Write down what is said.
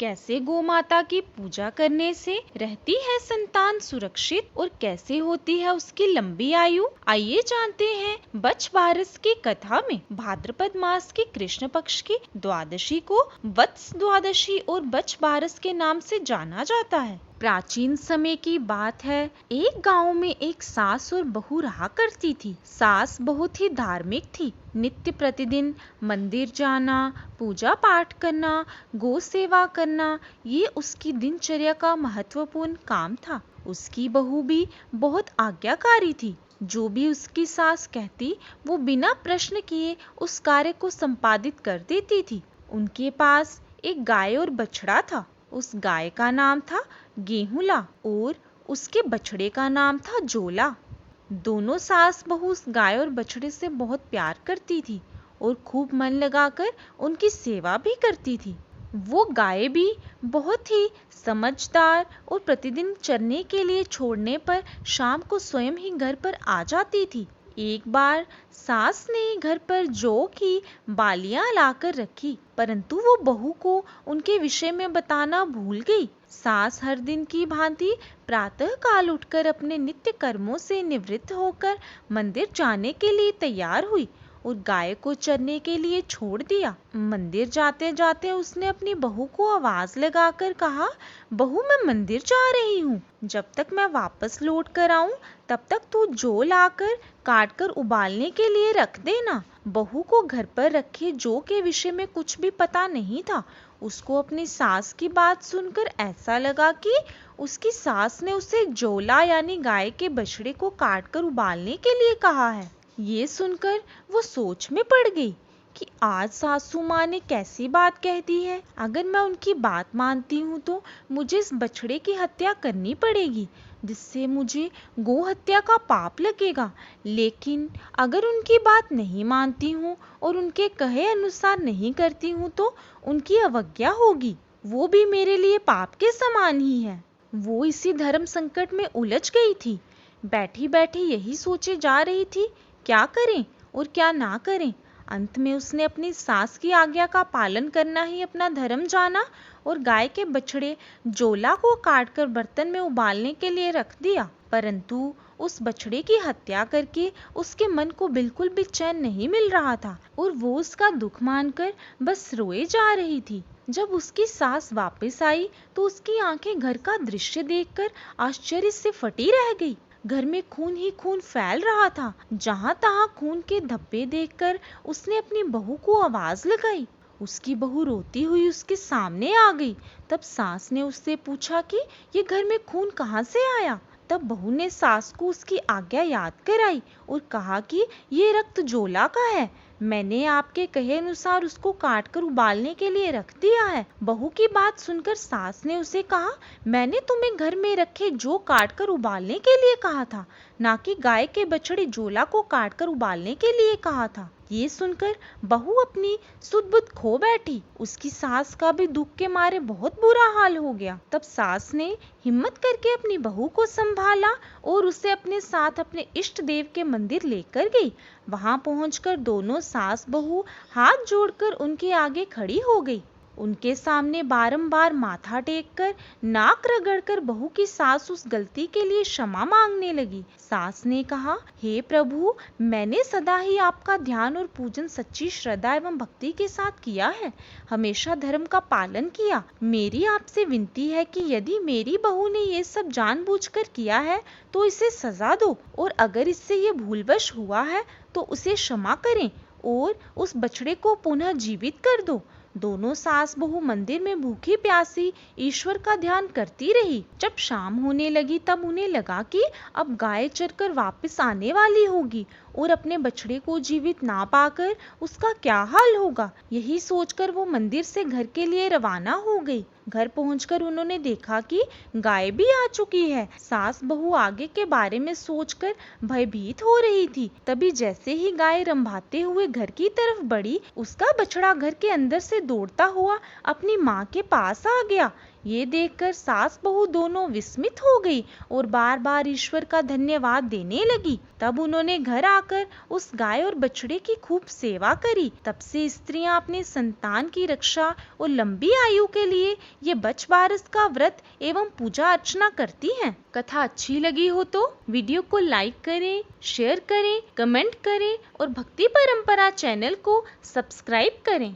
कैसे गोमाता की पूजा करने से रहती है संतान सुरक्षित और कैसे होती है उसकी लंबी आयु। आइए जानते हैं बछ बारस की कथा में। भाद्रपद मास की कृष्ण पक्ष की द्वादशी को वत्स द्वादशी और बछ बारस के नाम से जाना जाता है। प्राचीन समय की बात है, एक गांव में एक सास और बहू रहा करती थी। सास बहुत ही धार्मिक थी। नित्य प्रतिदिन मंदिर जाना, पूजा पाठ करना, गौ सेवा करना, ये उसकी दिनचर्या का महत्वपूर्ण काम था। उसकी बहू भी बहुत आज्ञाकारी थी। जो भी उसकी सास कहती वो बिना प्रश्न किए उस कार्य को संपादित कर देती थी। उनके पास एक गाय और बछड़ा था। उस गाय का नाम था गेहूला और उसके बछड़े का नाम था जोला। दोनों सास बहू उस गाय और बछड़े से बहुत प्यार करती थी और खूब मन लगाकर उनकी सेवा भी करती थी। वो गाय भी बहुत ही समझदार और प्रतिदिन चरने के लिए छोड़ने पर शाम को स्वयं ही घर पर आ जाती थी। एक बार सास ने घर पर जौ की बालियां लाकर रखी, परंतु वो बहू को उनके विषय में बताना भूल गई। सास हर दिन की भांति प्रातः काल उठकर अपने नित्य कर्मों से निवृत्त होकर मंदिर जाने के लिए तैयार हुई और गाय को चरने के लिए छोड़ दिया। मंदिर जाते जाते उसने अपनी बहू को आवाज लगाकर कहा, बहू मैं मंदिर जा रही हूँ, जब तक मैं वापस लौट कर आऊं तब तक तू जौ लाकर काट कर उबालने के लिए रख देना। बहू को घर पर रखे जौ के विषय में कुछ भी पता नहीं था। उसको अपनी सास की बात सुनकर ऐसा लगा कि उसकी सास ने उसे जोला यानी गाय के बछड़े को काट कर उबालने के लिए कहा है। ये सुनकर वो सोच में पड़ गई कि आज सासू माँ ने कैसी बात कह दी है। अगर मैं उनकी बात मानती हूँ तो मुझे इस बछड़े की हत्या करनी पड़ेगी, जिससे मुझे गौ हत्या का पाप लगेगा। लेकिन अगर उनकी बात नहीं मानती हूँ और उनके कहे अनुसार नहीं करती हूँ तो उनकी अवज्ञा होगी, वो भी मेरे लिए पाप के समान ही है। वो इसी धर्म संकट में उलझ गई थी। बैठी बैठी यही सोचे जा रही थी, क्या करें और क्या ना करें। अंत में उसने अपनी सास की आज्ञा का पालन करना ही अपना धर्म जाना और गाय के बछड़े जोला को काटकर बर्तन में उबालने के लिए रख दिया। परंतु उस बछड़े की हत्या करके उसके मन को बिल्कुल भी चैन नहीं मिल रहा था और वो उसका दुख मानकर बस रोए जा रही थी। जब उसकी सास वापस आई तो उसकी आंखें घर का दृश्य देखकर आश्चर्य से फटी रह गई। घर में खून ही खून फैल रहा था। जहां तहां खून के धब्बे देखकर उसने अपनी बहू को आवाज लगाई। उसकी बहू रोती हुई उसके सामने आ गई। तब सास ने उससे पूछा कि ये घर में खून कहाँ से आया। तब बहू ने सास को उसकी आज्ञा याद कराई और कहा कि ये रक्त जोला का है, मैंने आपके कहे अनुसार उसको काटकर उबालने के लिए रख दिया है। बहू की बात सुनकर सास ने उसे कहा, मैंने तुम्हें घर में रखे जौ काटकर उबालने के लिए कहा था, ना कि गाय के बछड़े जोला को काटकर उबालने के लिए कहा था। ये सुनकर बहू अपनी सुध-बुध खो बैठी। उसकी सास का भी दुख के मारे बहुत बुरा हाल हो गया। तब सास ने हिम्मत करके अपनी बहू को संभाला और उसे अपने साथ अपने इष्ट देव के मंदिर लेकर गई। वहां पहुंचकर दोनों सास बहू हाथ जोड़कर उनके आगे खड़ी हो गई। उनके सामने बारंबार माथा टेककर नाक रगड़कर बहू की सास उस गलती के लिए क्षमा मांगने लगी। सास ने कहा, हे प्रभु, मैंने सदा ही आपका ध्यान और पूजन सच्ची श्रद्धा एवं भक्ति के साथ किया है, हमेशा धर्म का पालन किया। मेरी आपसे विनती है कि यदि मेरी बहू ने ये सब जानबूझकर किया है तो इसे सजा दो और अगर इससे ये भूलवश हुआ है तो उसे क्षमा करें और उस बछड़े को पुनः जीवित कर दो। दोनों सास बहू मंदिर में भूखी प्यासी ईश्वर का ध्यान करती रही। जब शाम होने लगी तब उन्हें लगा कि अब गाय चरकर वापस आने वाली होगी और अपने बछड़े को जीवित ना पाकर उसका क्या हाल होगा। यही सोचकर वो मंदिर से घर के लिए रवाना हो गई। घर पहुंचकर उन्होंने देखा कि गाय भी आ चुकी है। सास बहू आगे के बारे में सोचकर भयभीत हो रही थी। तभी जैसे ही गाय रंभाते हुए घर की तरफ बढ़ी, उसका बछड़ा घर के अंदर से दौड़ता हुआ अपनी माँ के पास आ गया। ये देखकर सास बहू दोनों विस्मित हो गई और बार बार ईश्वर का धन्यवाद देने लगी। तब उन्होंने घर आकर उस गाय और बछड़े की खूब सेवा करी। तब से स्त्रियां अपने संतान की रक्षा और लंबी आयु के लिए ये बच बारस का व्रत एवं पूजा अर्चना करती हैं। कथा अच्छी लगी हो तो वीडियो को लाइक करें, शेयर करें, कमेंट करें और भक्ति परंपरा चैनल को सब्सक्राइब करें।